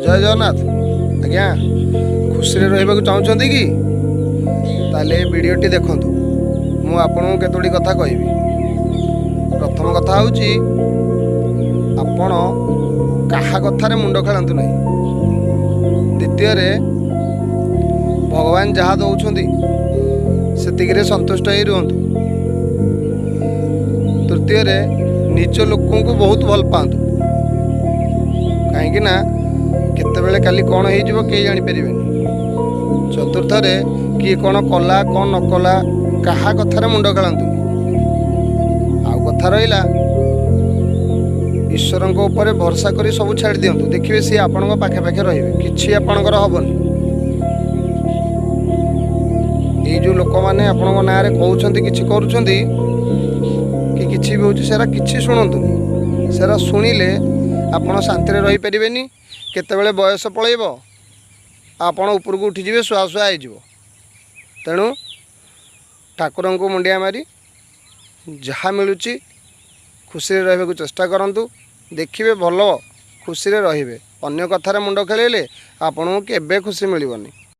जय जगन्नाथ आज्ञा खुशी रहा चाहते कि ताले वीडियोटी देखु मु आपन केतोटी कथा कहि। प्रथम कथा हूँ आपण कहा कथार मुंड खेलतु ना। द्वितीय भगवान जहाँ दौरान से संतुष्ट ही रुहतु। तृतीय निज लोक को बहुत भल पातु कहीं केतबेले काली कौन हो कई जापर। चतुर्थ किए कौन कला कौन न कला कहा कथार मुंड खेलतु। आउ कथा रहा ईश्वर उपर भरसा कर सब छाड़ दिंतु। देखिए सी आपण पाखे पाखे रे कि आपणकर हेनी। ये जो लोक मैंने आपण ना कहते कि किसी भी हो कि शुणुनि सेरा शुणिले आपण शांति रही पारे। केतबेले बयस पलैब आपण उपरक उठीजे सुहा सुहा हो। तेणु ठाकुर को मुंडिया मारी जहाँ मिलूँ खुशी रहा चेष्टा करूँ। देखिए भल खुशी रे रे अन्य कथार मुंड खेलेले आपन को केबे खुशी मिलबनी।